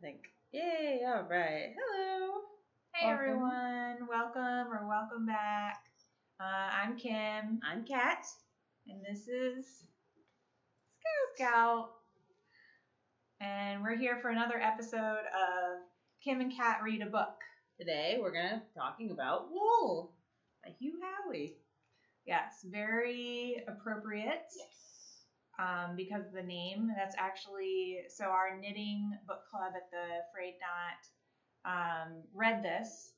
think. Yay, all right. Hello. Hey everyone, welcome back. I'm Kim. I'm Kat. And this is Scout. And we're here for another episode of Kim and Kat Read a Book. Today we're going to be talking about wool by Huey Howey. Yes, very appropriate. Yes. Because of the name. That's actually, so our knitting book club at the Frayed Knot read this,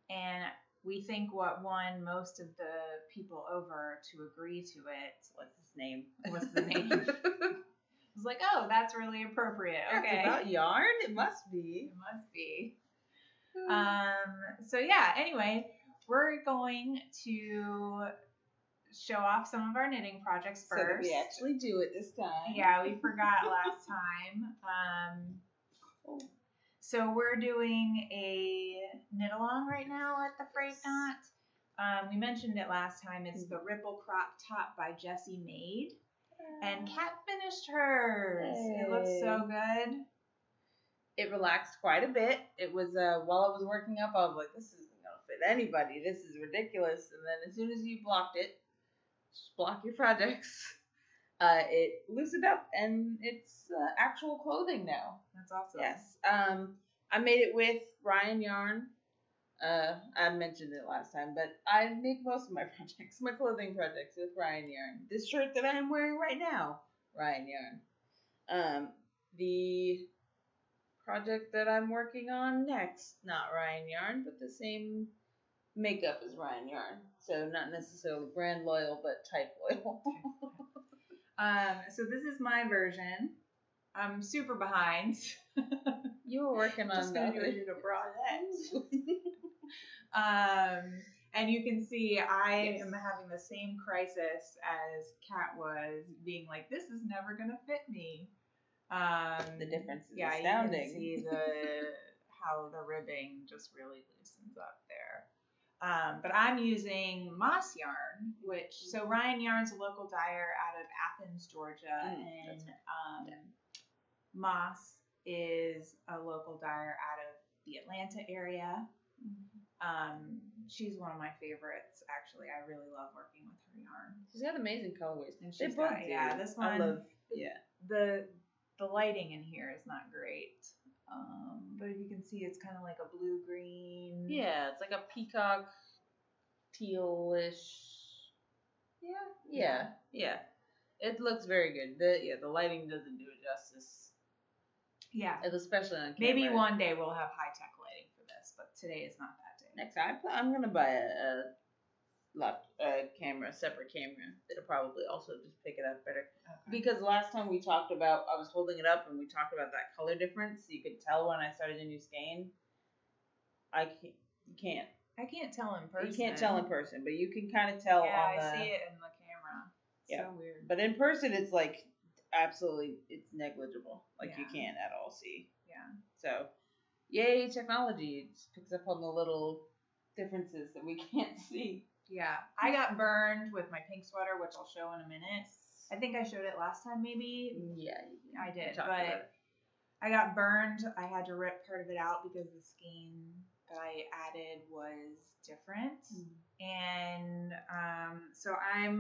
and we think what won most of the people over to agree to it. What's his name? What's the name? I was like, oh, that's really appropriate. Okay. It's about yarn? It must be. It must be. So yeah, anyway, we're going to show off some of our knitting projects first. So that we actually do it this time. Yeah, we forgot last time. So we're doing a knit along right now at the Frayed Knot. We mentioned it last time. It's the Ripple Crop Top by Jesssie Maed. And Kat finished hers. Hey. It looks so good. It relaxed quite a bit. It was, while I was working up, I was like, this isn't going to fit anybody. This is ridiculous. And then as soon as you blocked it, just block your projects, it loosened up and it's actual clothing now. That's awesome. Yes. I made it with Ryan yarn. I mentioned it last time, but I make most of my projects, my clothing projects, with Ryan yarn. This shirt that I am wearing right now, Ryan yarn. The project that I'm working on next, not Ryan yarn, but the same makeup as Ryan yarn. So not necessarily brand loyal, but type loyal. So this is my version. I'm super behind. You were working on just gonna do a bralette. And you can see I am having the same crisis as Kat was, being like, this is never gonna fit me. The difference is astounding. You can see how the ribbing just really loosens up there. But I'm using Moss yarn, so Ryan Yarn's a local dyer out of Athens, Georgia, and Moss is a local dyer out of the Atlanta area. She's one of my favorites, actually. I really love working with her yarn. She's got amazing colorways. And she's got, this one. The lighting in here is not great. But if you can see, it's kind of like a blue-green. Yeah, it's like a peacock tealish. Yeah. It looks very good. The lighting doesn't do it justice. Yeah. Especially on camera. Maybe one day we'll have high-tech lighting for this, but today is not that day. Next time, I'm going to buy a separate camera. It'll probably also just pick it up better. Okay. Because last time we talked about, I was holding it up and we talked about that color difference. You could tell when I started a new skein. I can't tell in person. You can't tell in person, but you can kind of tell on the... I see it in the camera. It's so weird. But in person, it's like absolutely, it's negligible. Like you can't at all see. Yeah. So, yay, technology. It just picks up on the little differences that we can't see. Yeah, I got burned with my pink sweater, which I'll show in a minute. I think I showed it last time, maybe. Yeah, I did, but I got burned. I had to rip part of it out because the skein that I added was different. And so I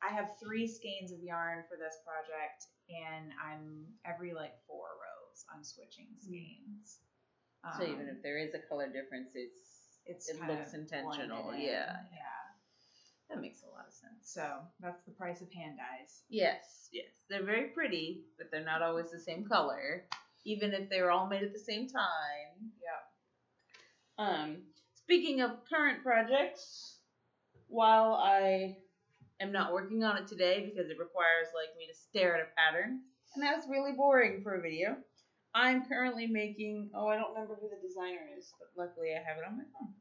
have 3 skeins of yarn for this project, and I'm every 4 rows I'm switching skeins. So even if there is a color difference, it looks intentional. Yeah. That makes a lot of sense. So that's the price of hand dyes. Yes. They're very pretty, but they're not always the same color, even if they're all made at the same time. Yep. Speaking of current projects, while I am not working on it today because it requires me to stare at a pattern, and that's really boring for a video, I'm currently making, I don't remember who the designer is, but luckily I have it on my phone.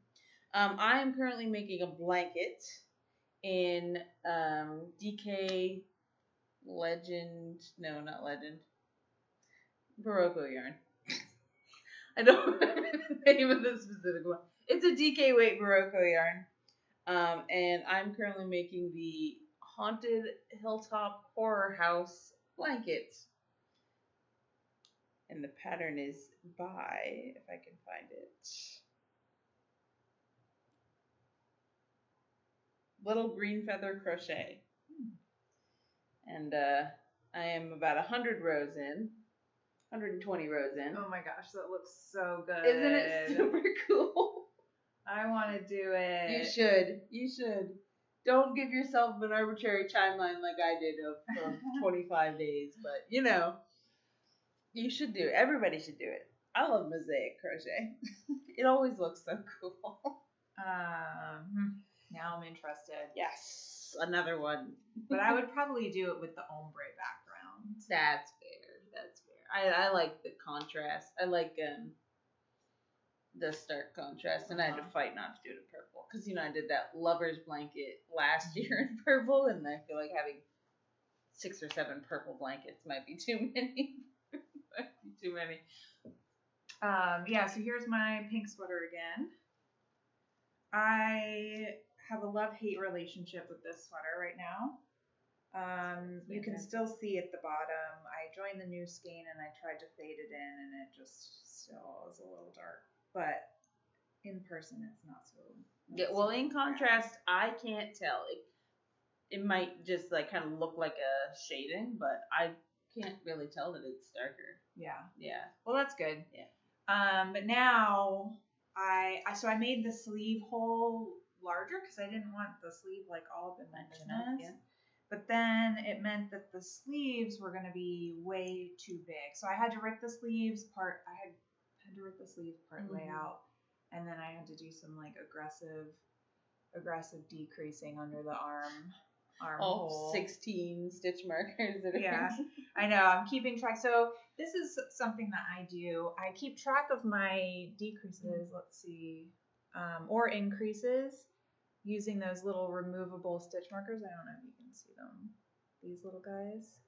I am currently making a blanket in DK Legend, no, not Legend, Berroco yarn. I don't remember the name of the specific one. It's a DK weight Berroco yarn. And I'm currently making the Haunted Hilltop Horror House blanket. And the pattern is by, if I can find it, Little Green Feather Crochet. And I am about 100 rows in, 120 rows in. Oh my gosh, that looks so good. Isn't it super cool? I want to do it. You should. You should. Don't give yourself an arbitrary timeline like I did of 25 days, but you know, you should do it. Everybody should do it. I love mosaic crochet. It always looks so cool. Now I'm interested. Yes, another one. But I would probably do it with the ombre background. That's fair. That's fair. I like the contrast. I like the stark contrast, and I had to fight not to do it in purple because I did that lover's blanket last year in purple, and I feel like having 6 or 7 purple blankets might be too many. Too many. Yeah, so here's my pink sweater again. I have a love-hate relationship with this sweater right now. You can still see at the bottom. I joined the new skein and I tried to fade it in, and it just still is a little dark. But in person, it's not so. Yeah, well, in contrast, I can't tell. It might just like kind of look like a shading, but I can't really tell that it's darker. Yeah. Yeah. Well, that's good. Yeah. But now I made the sleeve hole larger because I didn't want the sleeve like all up in my business. Yeah. But then it meant that the sleeves were going to be way too big. So I had to rip the sleeves part. I had to rip the sleeve part way out, and then I had to do some like aggressive decreasing under the arm hole. 16 stitch markers. Yeah, I know. I'm keeping track. So this is something that I do. I keep track of my decreases. Let's see, or increases using those little removable stitch markers. I don't know if you can see them. These little guys.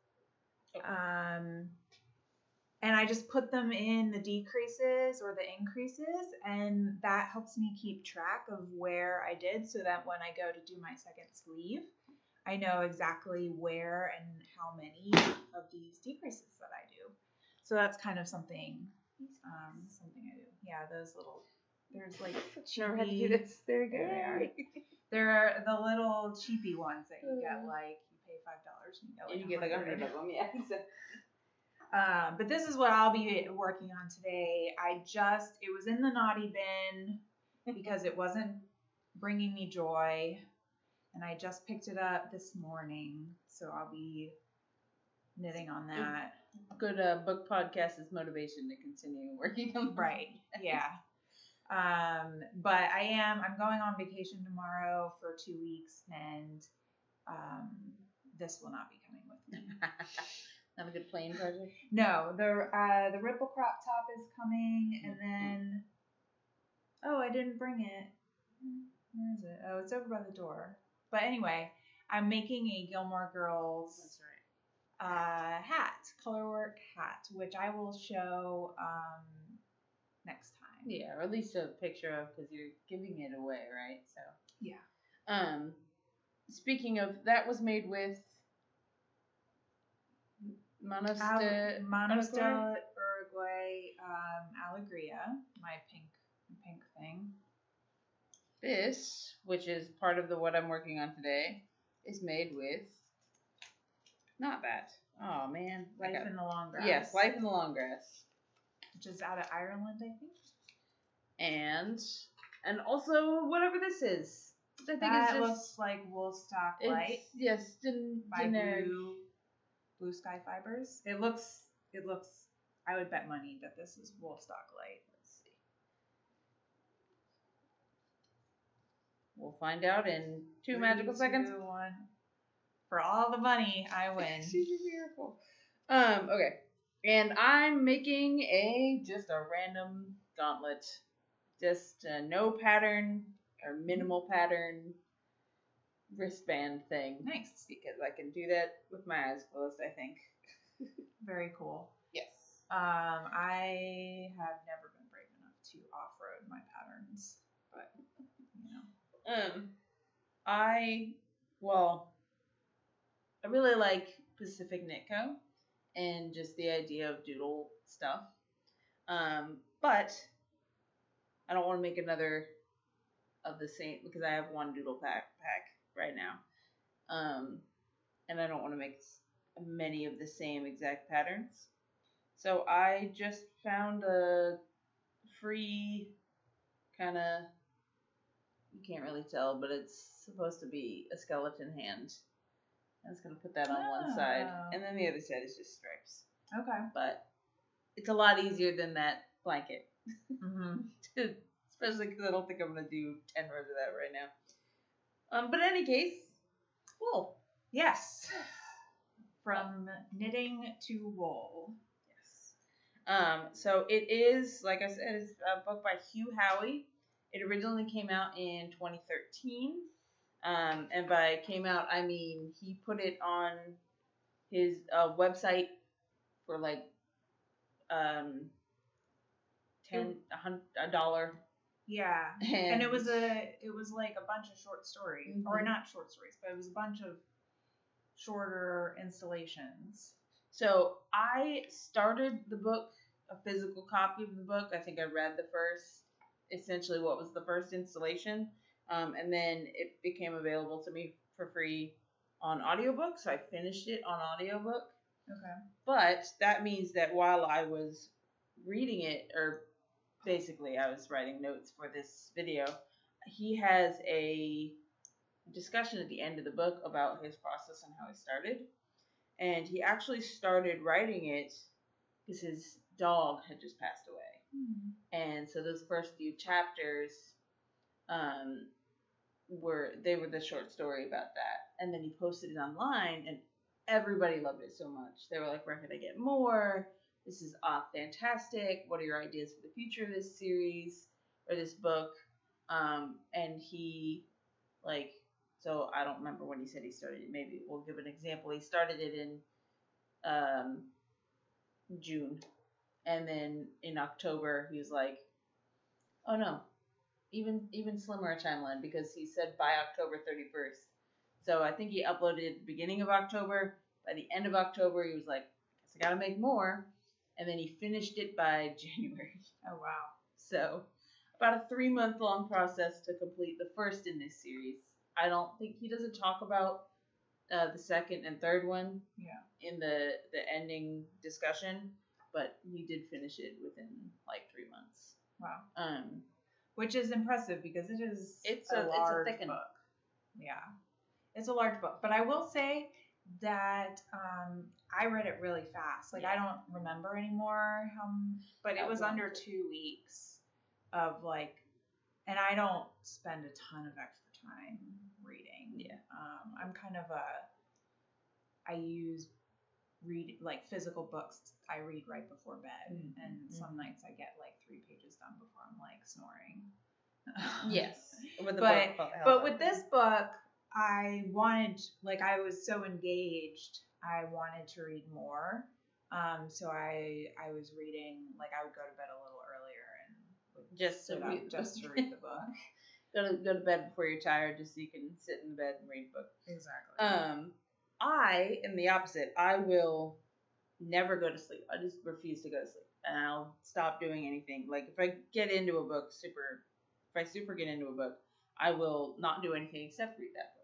Okay. And I just put them in the decreases or the increases, and that helps me keep track of where I did, so that when I go to do my second sleeve, I know exactly where and how many of these decreases that I do. So that's kind of something I do. Yeah, those little, there's like Never had to do this. There you go. There they are. They're the little cheapy ones that you get, like you pay $5 and you get like 100 of them. Yeah. But this is what I'll be working on today. It was in the naughty bin because it wasn't bringing me joy, and I just picked it up this morning, so I'll be knitting on that. Good book podcast is motivation to continue working on. Right. Yeah. But I'm going on vacation tomorrow for 2 weeks, and this will not be coming with me. Not a good plain project? No, the ripple crop top is coming, and then I didn't bring it. Where is it? Oh, it's over by the door. But anyway, I'm making a Gilmore Girls hat, colorwork hat, which I will show next time. Yeah, or at least a picture of, because you're giving it away, right? So yeah. Speaking of, that was made with Manos de Uruguay, Alegrea, my pink thing. This, which is part of what I'm working on today, is made with not that. Oh man, Life in the Longgrass. Yes, Life in the Longgrass, which is out of Ireland, I think. And also whatever this is, which I think that is just looks like Woolstock Light. Yes, by generic. Blue Sky Fibers. It looks. I would bet money that this is Woolstock Light. Let's see. We'll find out in 2 magical seconds. 2, 1. For all the money, I win. She's a miracle. Okay. And I'm making just a random gauntlet. Just no pattern or minimal pattern wristband thing. Nice. Because I can do that with my eyes closed, I think. Very cool. Yes. I have never been brave enough to off-road my patterns, but I really like Pacific Knit Co. and just the idea of doodle stuff. But I don't want to make another of the same because I have one doodle pack right now. And I don't want to make many of the same exact patterns. So I just found a free kind of, you can't really tell, but it's supposed to be a skeleton hand. I was going to put that on one side. And then the other side is just stripes. Okay. But it's a lot easier than that blanket. Mm-hmm. Especially because I don't think I'm going to do 10 rows of that right now. But in any case, wool. Yes. From knitting to wool. Yes. So it is, like I said, it's a book by Huey Howey. It originally came out in 2013. And by came out, I mean he put it on his website for like $1. Yeah, and it was like a bunch of short stories, or not short stories, but it was a bunch of shorter installations. So I started the book, a physical copy of the book. I think I read essentially what was the first installation, and then it became available to me for free on audiobook. So I finished it on audiobook. Okay. But that means that while I was reading it, or basically I was writing notes for this video, he has a discussion at the end of the book about his process and how he started. And he actually started writing it because his dog had just passed away. And so those first few chapters were the short story about that. And then he posted it online, and everybody loved it so much. They were like, where can I get more? This is fantastic. What are your ideas for the future of this series or this book? And he, like, so I don't remember when he said he started it. Maybe we'll give an example. He started it in June. And then in October, he was like, oh no, even slimmer a timeline, because he said by October 31st. So I think he uploaded it at the beginning of October. By the end of October, he was like, I guess I got to make more. And then he finished it by January. Oh, wow. So about a 3-month-long process to complete the first in this series. I don't think he doesn't talk about the second and third one in the ending discussion, but he did finish it within like 3 months. Wow. Which is impressive because it's a large book. Yeah. It's a large book. But I will say that I read it really fast. Like, I don't remember anymore but it was under 2 weeks of like, and I don't spend a ton of extra time reading. Yeah. I'm kind of I use like physical books. I read right before bed, and some nights I get like 3 pages done before I'm like snoring. Yes. But with this book, I wanted, like, I was so engaged, I wanted to read more. So I was reading, like, I would go to bed a little earlier and just to read the book. Go to bed before you're tired, just so you can sit in the bed and read a book. Exactly. I am the opposite. I will never go to sleep. I just refuse to go to sleep, and I'll stop doing anything. Like, if I get into a book if I super get into a book, I will not do anything except read that book.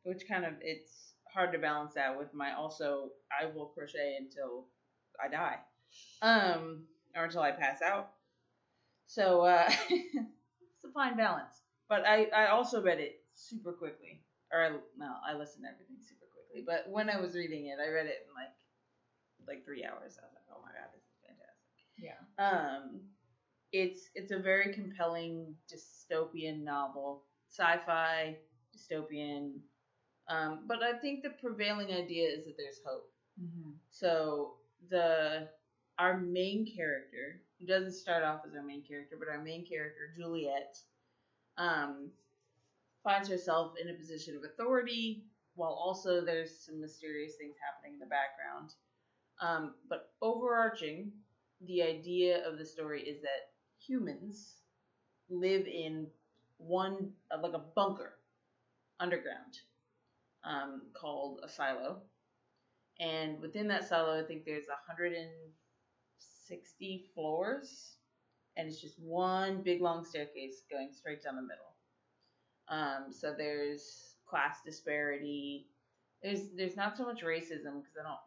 Which kind of, it's hard to balance that with I will crochet until I die, or until I pass out. So it's a fine balance. But I also read it super quickly, I listened to everything super quickly. But when I was reading it, I read it in like 3 hours. I was like, oh my god, this is fantastic. Yeah. It's a very compelling dystopian novel, sci-fi, dystopian. But I think the prevailing idea is that there's hope. Mm-hmm. So our main character, who doesn't start off as our main character, but our main character, Juliet, finds herself in a position of authority, while also there's some mysterious things happening in the background. But overarching, the idea of the story is that humans live in like a bunker underground, called a silo. And within that silo, I think there's 60 floors, and it's just one big long staircase going straight down the middle. So there's class disparity. There's not so much racism because I don't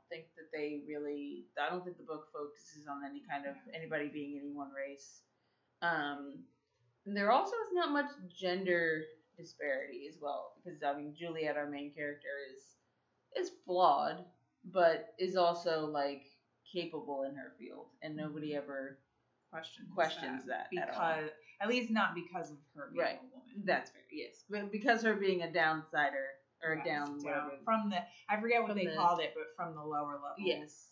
think the book focuses on any kind of anybody being any one race. And there also is not much gender disparity as well, because I mean Juliet, our main character, is flawed, but is also like capable in her field, and nobody ever questions that because at least not because of her being a woman. That's fair, yes, but because her being a downsider or down from the I forget what they called it, but from the lower levels. Yes.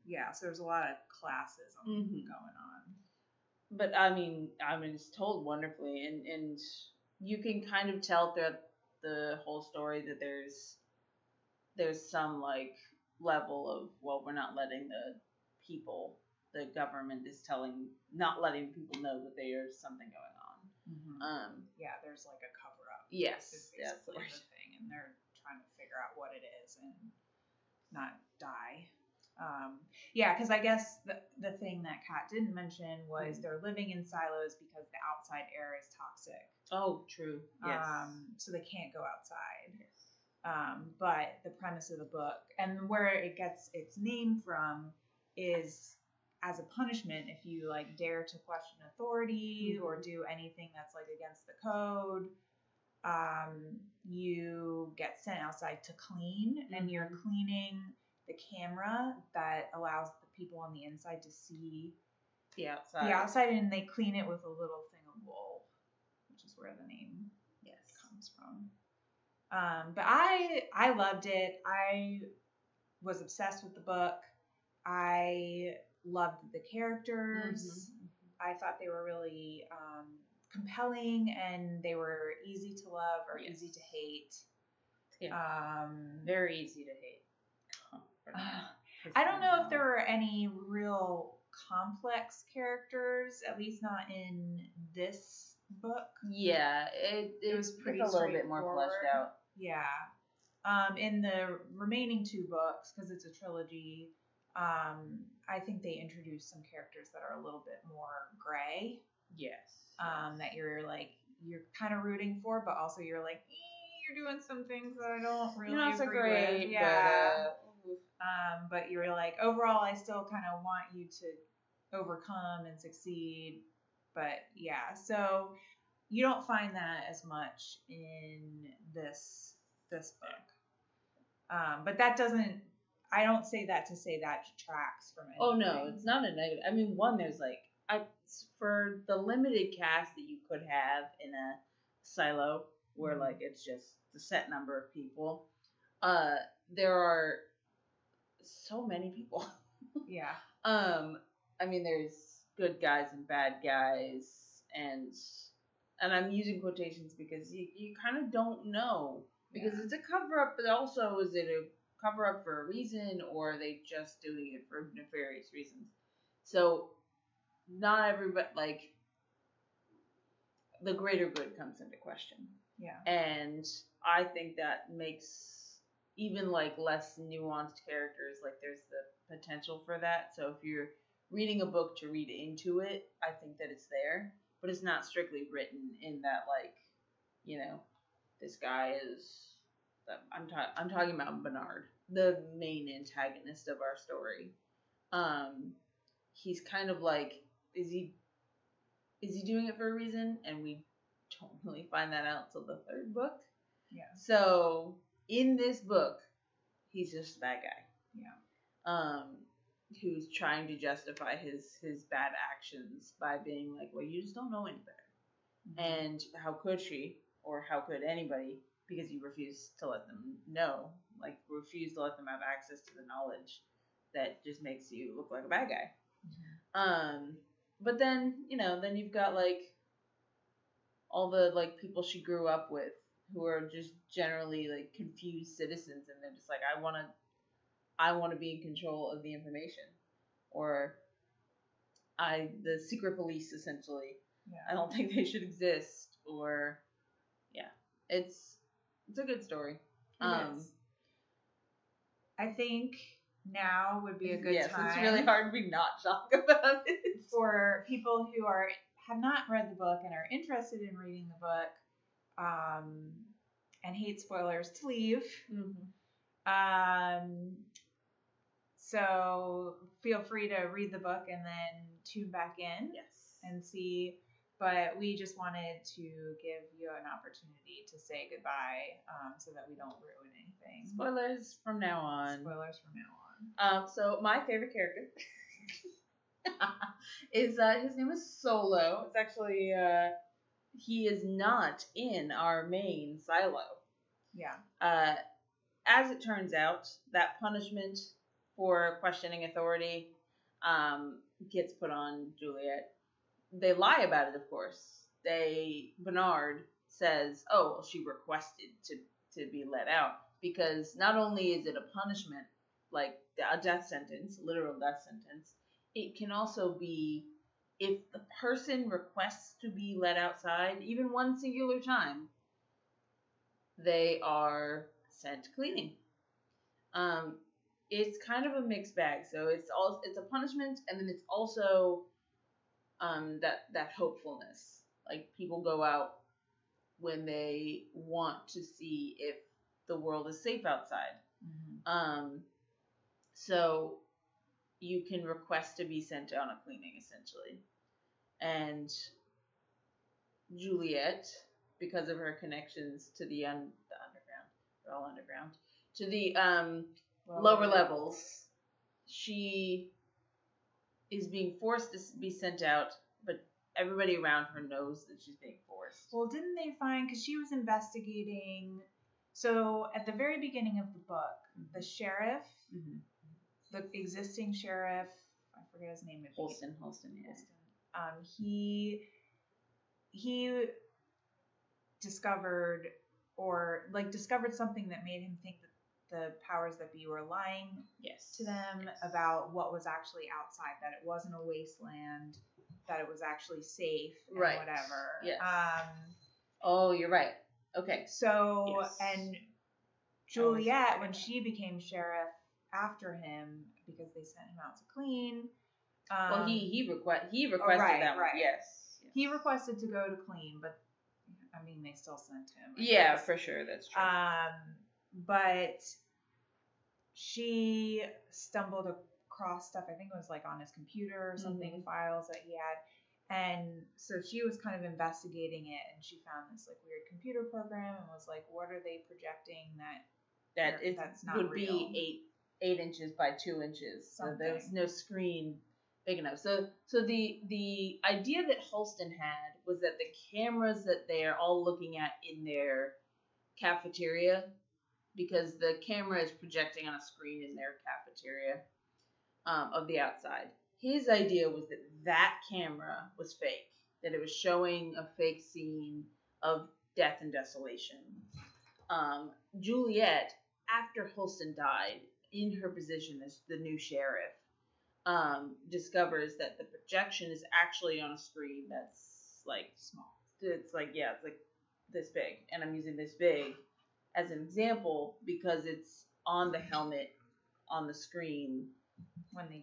Yeah, so there's a lot of classism going on. But I mean, it's told wonderfully, and you can kind of tell throughout the whole story that there's some like level of, well, we're not letting the government is not letting people know that there's something going on. Yeah, there's like a cover up. Yes, is basically the thing, and they're trying to figure out what it is and not die. Yeah, because I guess the thing that Kat didn't mention was they're living in silos because the outside air is toxic. Oh, true. Yes. So they can't go outside. Yes. But the premise of the book and where it gets its name from is as a punishment if you like dare to question authority or do anything that's like against the code. You get sent outside to clean, and you're cleaning the camera that allows the people on the inside to see the outside, and they clean it with a little thing of wool, which is where the name comes from. But I loved it. I was obsessed with the book. I loved the characters. I thought they were really compelling, and they were easy to love or easy to hate. Yeah. Very easy to hate. I don't know if there were any real complex characters, at least not in this book. Yeah, it was pretty a little bit more fleshed out. Yeah. In the remaining two books, because it's a trilogy, I think they introduced some characters that are a little bit more gray. Yes. That you're kind of rooting for, but also you're like, you're doing some things that I don't really agree with. Yeah. But you're like, overall, I still kind of want you to overcome and succeed. But yeah, so you don't find that as much in this book. But that doesn't. I don't say that to say that detracts from anything. Oh no, it's not a negative. I mean, one, there's like for the limited cast that you could have in a silo where like it's just the set number of people. There are so many people. Yeah. I mean, there's good guys and bad guys, and I'm using quotations because you kind of don't know, because it's a cover up, but also is it a cover up for a reason, or are they just doing it for nefarious reasons? So not everybody, like, the greater good comes into question. Yeah. And I think that makes even like less nuanced characters, like there's the potential for that. So if you're reading a book to read into it, I think that it's there, but it's not strictly written in that, like, you know, this guy is, I'm talking about Bernard, the main antagonist of our story. He's kind of like, is he doing it for a reason? And we don't really find that out till the third book. Yeah. So in this book, he's just a bad guy. Yeah. Who's trying to justify his bad actions by being like, well, you just don't know any better. Mm-hmm. And how could she, or how could anybody, because you refuse to let them know, like refuse to let them have access to the knowledge that just makes you look like a bad guy. Mm-hmm. But then, you know, then you've got like all the like people she grew up with who are just generally like confused citizens, and they're just like, I want to be in control of the information, or the secret police essentially. Yeah. I don't think they should exist, or it's a good story. It is. I think now would be a good time. Yes, it's really hard to be not shocked about it. For people who have not read the book and are interested in reading the book, and hate spoilers, to leave. So feel free to read the book and then tune back in. Yes. And see. But we just wanted to give you an opportunity to say goodbye, so that we don't ruin anything. Spoilers from now on. So my favorite character is his name is Solo. It's actually he is not in our main silo. Yeah. As it turns out, that punishment for questioning authority gets put on Juliet. They lie about it, of course. Bernard says, "Oh, well, she requested to be let out," because not only is it a punishment, like a death sentence, literal death sentence, it can also be if the person requests to be let outside, even one singular time, they are sent cleaning. It's kind of a mixed bag. So it's a punishment, and then it's also that hopefulness. Like, people go out when they want to see if the world is safe outside. So you can request to be sent on a cleaning, essentially. And Juliet, because of her connections to the underground, they're all underground, to the lower levels, she is being forced to be sent out, but everybody around her knows that she's being forced. Well, didn't they find, because she was investigating, so at the very beginning of the book, the sheriff, the existing sheriff, I forget his name. Holston, yeah. He discovered something that made him think that the powers that be were lying to them about what was actually outside, that it wasn't a wasteland, that it was actually safe, and whatever. Yes. Oh, you're right. Okay. So, and Juliet, when she became sheriff after him, because they sent him out to clean. Well, he requested that one. Yes. He requested to go to clean, but I mean, they still sent him. Yeah, for sure. That's true. But she stumbled across stuff, I think it was like on his computer or something, files that he had. And so she was kind of investigating it, and she found this like weird computer program and was like, what are they projecting that's not would real? Be 8 inches by 2 inches. So there was no screen big enough. So the idea that Holston had was that the cameras that they're all looking at in their cafeteria, because the camera is projecting on a screen in their cafeteria of the outside. His idea was that camera was fake, that it was showing a fake scene of death and desolation. Juliet, after Holston died, in her position as the new sheriff, discovers that the projection is actually on a screen that's like small. It's like this big, and I'm using this big as an example because it's on the helmet on the screen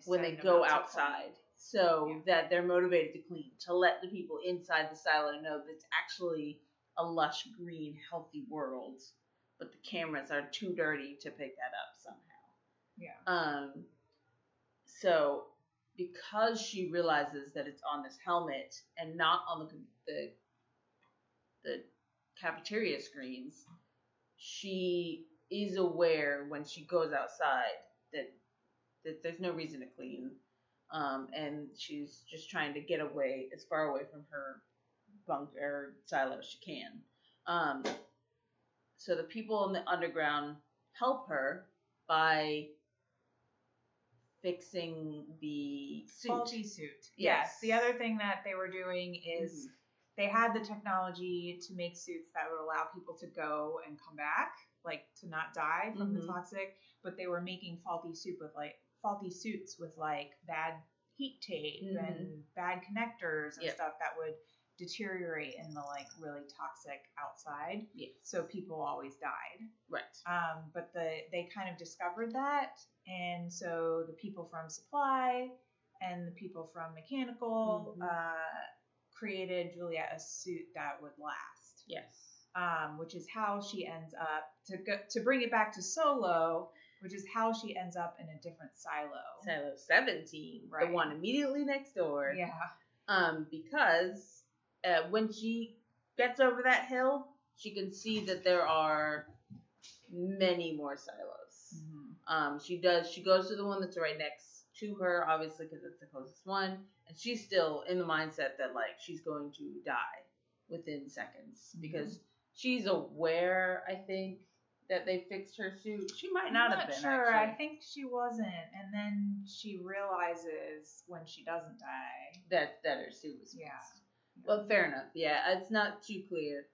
when they go outside, so that they're motivated to clean, to let the people inside the silo know that it's actually a lush, green, healthy world, but the cameras are too dirty to pick that up somehow. Yeah. So because she realizes that it's on this helmet and not on the cafeteria screens, she is aware when she goes outside that there's no reason to clean, and she's just trying to get away as far away from her bunker silo as she can. So the people in the underground help her by fixing the suit. Faulty suit. Yes. The other thing that they were doing is they had the technology to make suits that would allow people to go and come back, like to not die from the toxic, but they were making faulty suits with bad heat tape and bad connectors and stuff that would deteriorate in the like really toxic outside. Yeah. So people always died. Right. But they kind of discovered that, and so the people from supply and the people from mechanical created Juliet a suit that would last. Yes. Which is how she ends up to bring it back to Solo, which is how she ends up in a different silo. Silo 17, right. The one immediately next door. Yeah. Because when she gets over that hill, she can see that there are many more silos. Mm-hmm. She goes to the one that's right next to her, obviously, because it's the closest one, and she's still in the mindset that like she's going to die within seconds because she's aware, I think, that they fixed her suit. She might not have been. Sure, actually. I think she wasn't, and then she realizes when she doesn't die that her suit was fixed. Yeah. Well, fair enough. Yeah, it's not too clear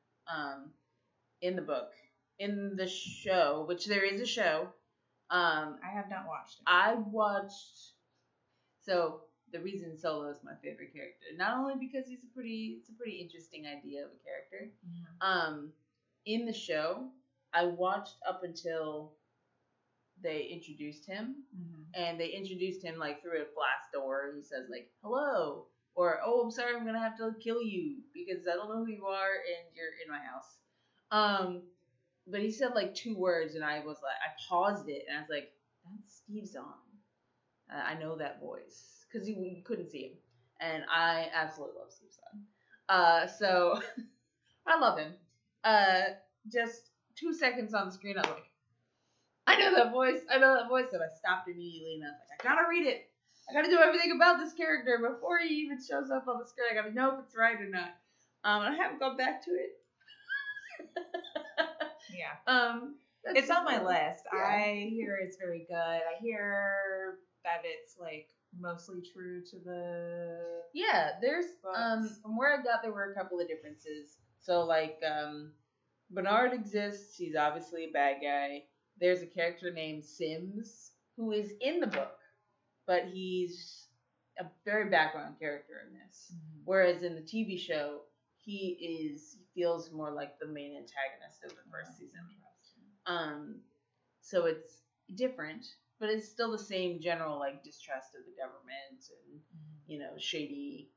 in the book. In the show, which there is a show. I have not watched it. I watched. So the reason Solo is my favorite character, not only because it's a pretty interesting idea of a character. Mm-hmm. In the show, I watched up until they introduced him, and they introduced him like through a glass door. He says like "hello," or "oh, I'm sorry, I'm gonna have to kill you because I don't know who you are and you're in my house." But he said like 2 words, and I was like, I paused it, and I was like, "That's Steve Zahn. I know that voice," because you couldn't see him, and I absolutely love Steve Zahn. So I love him. Just 2 seconds on the screen, I was like, I know that voice, and I stopped immediately, and I was like, I gotta read it. I gotta do everything about this character before he even shows up on the screen. I gotta know if it's right or not. I haven't gone back to it. Yeah. It's on my list. Yeah. I hear it's very good. I hear that it's like mostly true to the there's books. From where I got, there were a couple of differences. So like Bernard exists. He's obviously a bad guy. There's a character named Sims who is in the book, but he's a very background character in this. Whereas in the TV show, he feels more like the main antagonist of the first season. So it's different, but it's still the same general like distrust of the government and shady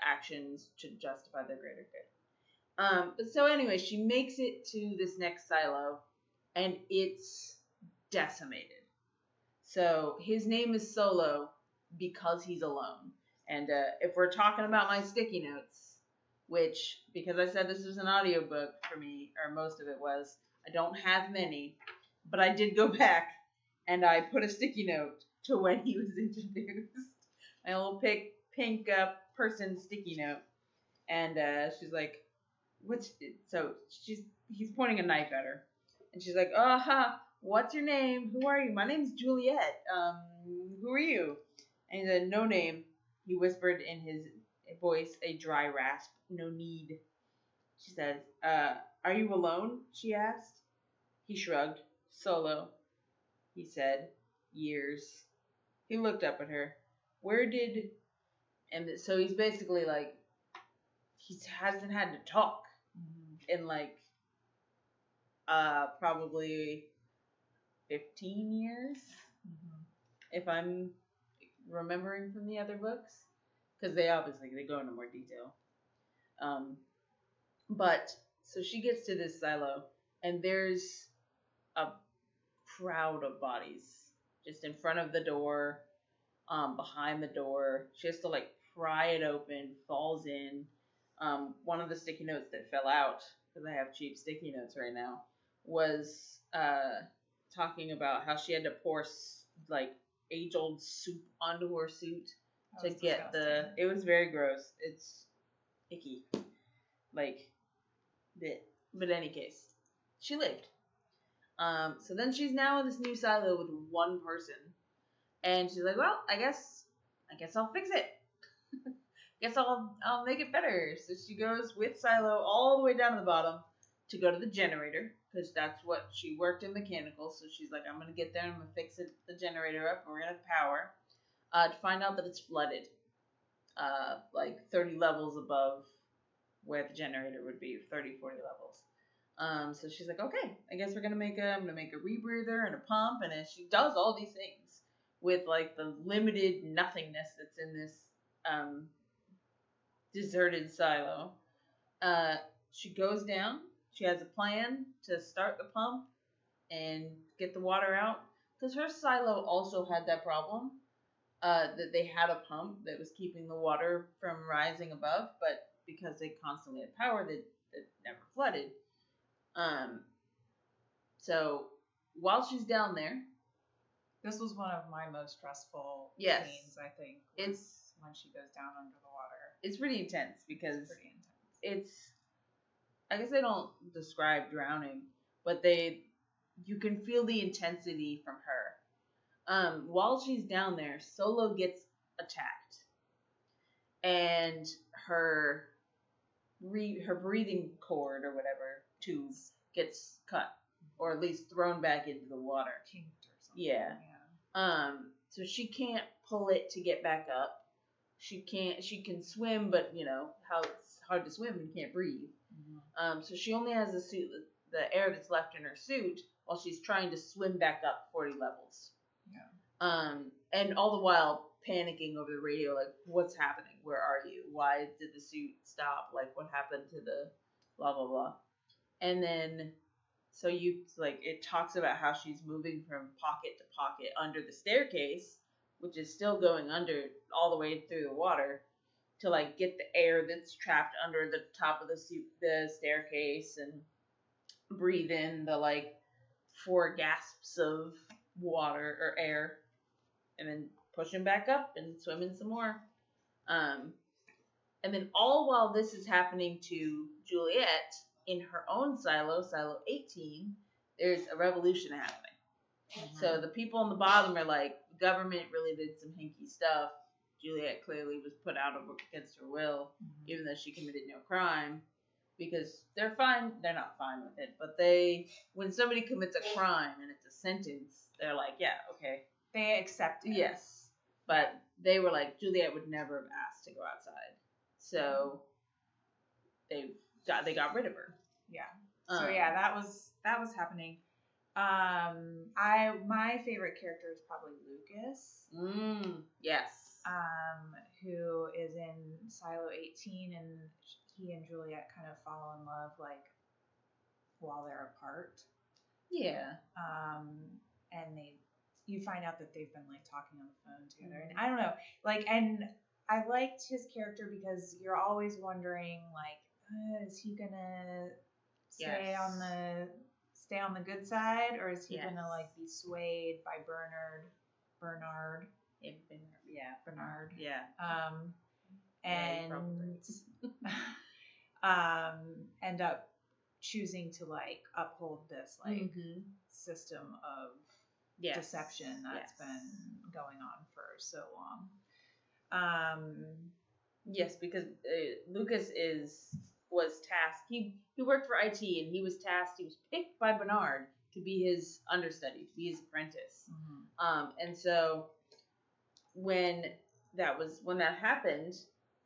actions to justify their greater good. But so anyway, she makes it to this next silo, and it's decimated. So his name is Solo because he's alone. And if we're talking about my sticky notes, which, because I said this was an audiobook for me, or most of it was, I don't have many, but I did go back and I put a sticky note to when he was introduced. My little pink person sticky note. And she's like, he's pointing a knife at her. And she's like, what's your name? Who are you? My name's Juliet. Who are you? And he said, no name. He whispered in his voice a dry rasp. No need. She said, are you alone? She asked. He shrugged. Solo. He said, years. He looked up at her. And so he's basically like, he hasn't had to talk in like, probably 15 years, if I'm remembering from the other books, because they go into more detail. But so she gets to this silo, and there's a crowd of bodies just in front of the door, behind the door. She has to like pry it open, falls in. One of the sticky notes that fell out, because I have cheap sticky notes right now, was talking about how she had to pour like age-old soup onto her suit to get disgusting. It was very gross. It's icky. Like, but in any case, she lived. So then she's now in this new silo with one person, and she's like, well, I guess I'll fix it. Guess I'll make it better. So she goes with Silo all the way down to the bottom to go to the generator, because that's what she worked in mechanical. So she's like, I'm gonna get there and I'm gonna fix the generator up, and we're gonna have power. To find out that it's flooded, like 30 levels above where the generator would be, 30, 40 levels. So she's like, okay, I guess I'm gonna make a rebreather and a pump, and then she does all these things with like the limited nothingness that's in this deserted silo. She goes down. She has a plan to start the pump and get the water out, because her silo also had that problem. That they had a pump that was keeping the water from rising above, but because they constantly had power, that never flooded. So while she's down there, this was one of my most stressful yes, scenes. I think it's when she goes down under the water. It's pretty intense because it's. I guess they don't describe drowning, but you can feel the intensity from her. While she's down there, Solo gets attacked, and her breathing cord or whatever tube gets cut, or at least thrown back into the water. Kinked or something. Yeah. So she can't pull it to get back up. She can swim, but you know how it's hard to swim and you can't breathe. Mm-hmm. So she only has the air that's left in her suit while she's trying to swim back up 40 levels. Yeah. And all the while panicking over the radio, like, what's happening? Where are you? Why did the suit stop? Like, what happened to the blah, blah, blah. And then, so it talks about how she's moving from pocket to pocket under the staircase, which is still going under all the way through the water, to, like, get the air that's trapped under the top of the staircase and breathe in the, like, 4 gasps of water or air, and then pushing back up and swimming some more. And then all while this is happening to Juliet, in her own silo 18, there's a revolution happening. Mm-hmm. So the people on the bottom are like, the government really did some hinky stuff. Juliet clearly was put out against her will, mm-hmm. even though she committed no crime, because they're not fine with it, but when somebody commits a crime and it's a sentence, they're like, yeah, okay. They accept it. Yes. But they were like, Juliet would never have asked to go outside. So they got rid of her. Yeah. So yeah, that was happening. My favorite character is probably Lucas. Yes. Who is in Silo 18, and he and Juliet kind of fall in love like while they're apart. Yeah. And you find out that they've been like talking on the phone together, and I don't know, like, and I liked his character because you're always wondering, like, is he gonna stay on the good side, or is he gonna like be swayed by Bernard? Yeah, Bernard. Yeah. And end up choosing to like uphold this like mm-hmm. system of deception that's been going on for so long. Yes, because Lucas was tasked. He worked for IT, and he was picked by Bernard to be his understudy, to be his apprentice. Mm-hmm. And so when that happened,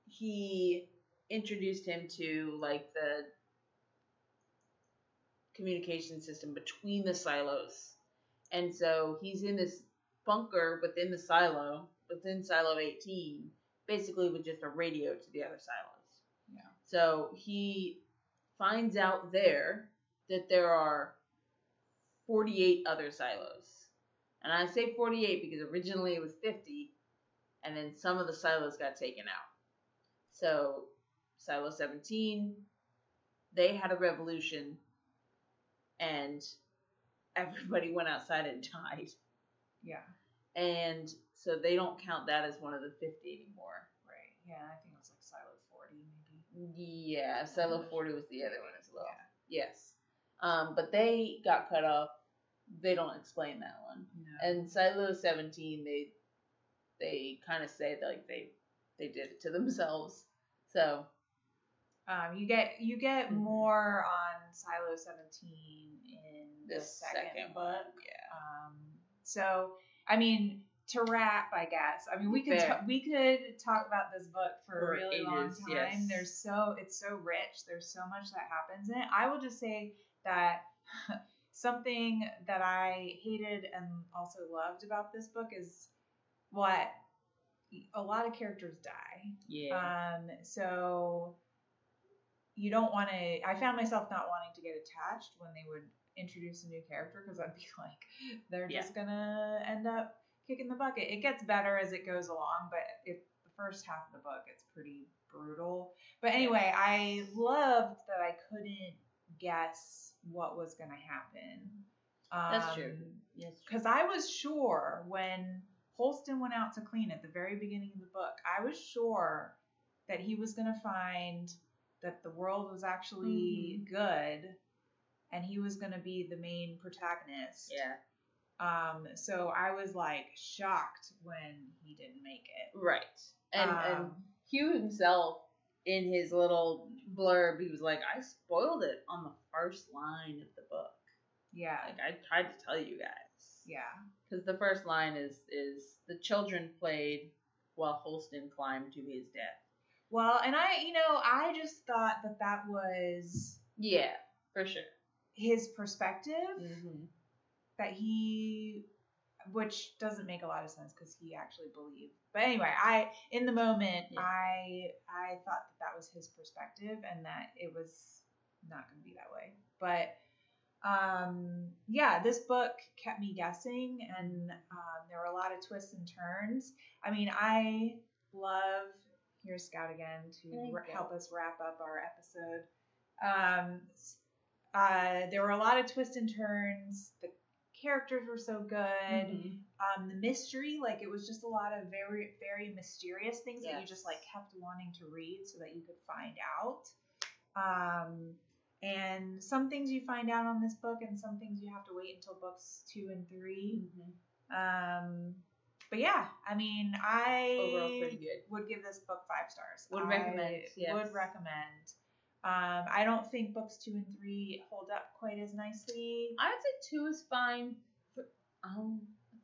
he introduced him to like the communication system between the silos. And so he's in this bunker within Silo 18, basically with just a radio to the other silos. Yeah. So he finds out there that there are 48 other silos. And I say 48 because originally it was 50, and then some of the silos got taken out. So Silo 17, they had a revolution, and everybody went outside and died. Yeah. And so they don't count that as one of the 50 anymore. Right. Yeah, I think it was like Silo 40 maybe. Yeah, Silo 40 was the other one as well. Yeah. Yes. But they got cut off. They don't explain that one. No. And Silo 17, they kind of say that, like, they did it to themselves. So you get more on Silo 17 in the second book. Yeah. So I mean, to wrap, I guess. I mean, we could talk about this book for a really long time. Yes. It's so rich. There's so much that happens in it. I will just say that something that I hated and also loved about this book is what a lot of characters die. Yeah. So you don't want to. I found myself not wanting to get attached when they would introduce a new character because I'd be like, they're just gonna end up kicking the bucket. It gets better as it goes along, but the first half of the book, it's pretty brutal. But anyway, I loved that I couldn't guess what was gonna happen. That's true. Yes. Because I was sure when Holston went out to clean at the very beginning of the book, I was sure that he was gonna find that the world was actually good, and he was going to be the main protagonist. Yeah. So I was like shocked when he didn't make it. Right. And Hugh himself, in his little blurb, he was like, I spoiled it on the first line of the book. Yeah. Like, I tried to tell you guys. Yeah. Because the first line is the children played while Holston climbed to his death. Well, and I just thought that was... Yeah, for sure. His perspective, that which doesn't make a lot of sense because he actually believed. But anyway, in the moment, I thought that was his perspective and that it was not going to be that way. But this book kept me guessing, and there were a lot of twists and turns. I mean, I love... Here's Scout again to help us wrap up our episode. There were a lot of twists and turns. The characters were so good. The mystery, like it was just a lot of very, very mysterious things that you just like kept wanting to read so that you could find out. And some things you find out on this book, and some things you have to wait until books 2 and 3. But yeah, I mean, overall pretty good. Would give this book 5 stars. Would recommend. Yes. Would recommend. I don't think books 2 and 3 hold up quite as nicely. I would say 2 is fine.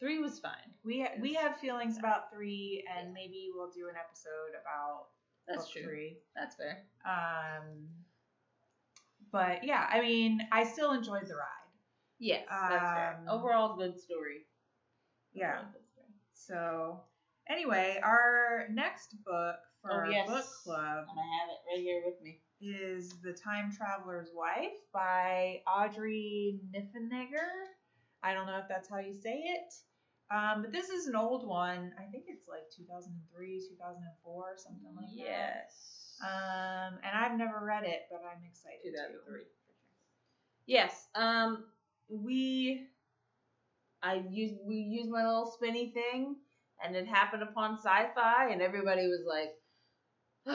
3 was fine. We have feelings about 3, and maybe we'll do an episode about book 3. That's fair. But yeah, I mean, I still enjoyed the ride. Yes, that's fair. Overall, good story. Yeah. So, anyway, our next book for our book club, and I have it right here with me, is The Time Traveler's Wife by Audry NiffenNegger. I don't know if that's how you say it. But this is an old one. I think it's like 2003, 2004, something like that. Yes. And I've never read it, but I'm excited 2003. Yes. We used my little spinny thing, and it happened upon sci-fi, and everybody was like, I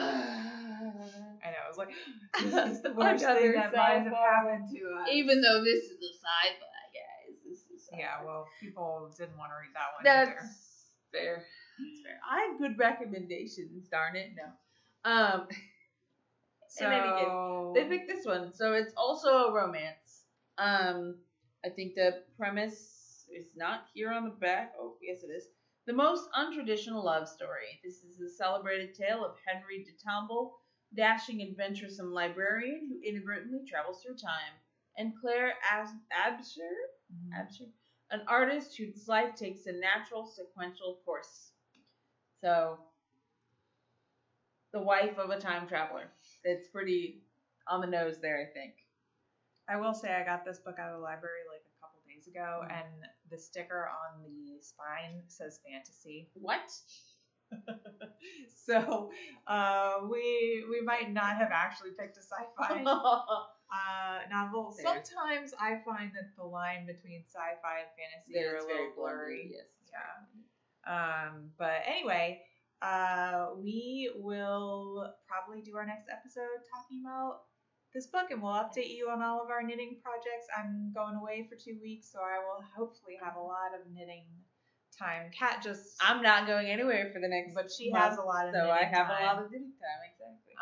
know, I was like, this is the worst thing that might have happened to us. Even though this is a sci-fi, guys. This is sci-fi. Yeah, well, people didn't want to read that one That's either. Fair. That's fair. I have good recommendations, darn it. No. So in any case, they picked this one. So it's also a romance. I think the premise is not here on the back. Oh, yes, it is. The most untraditional love story. This is the celebrated tale of Henry de Tomble, dashing adventuresome librarian who inadvertently travels through time, and Claire Absher, an artist whose life takes a natural sequential course. So, the wife of a time traveler. It's pretty on the nose there, I think. I will say I got this book out of the library like a couple days ago, and the sticker on the spine says fantasy. What? So we might not have actually picked a sci-fi novel. Sometimes I find that the line between sci-fi and fantasy are a little blurry. Yes. Yeah. But anyway, we will probably do our next episode talking about this book, and we'll update you on all of our knitting projects. I'm going away for 2 weeks, so I will hopefully have a lot of knitting time. Kat I'm not going anywhere for the next but she month, has a lot of so knitting I have time. a lot of knitting time, exactly.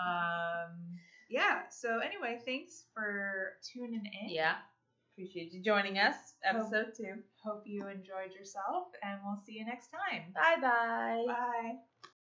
Yeah, so anyway, thanks for tuning in. Yeah. Appreciate you joining us. Episode 2. Hope you enjoyed yourself, and we'll see you next time. Bye-bye. Bye.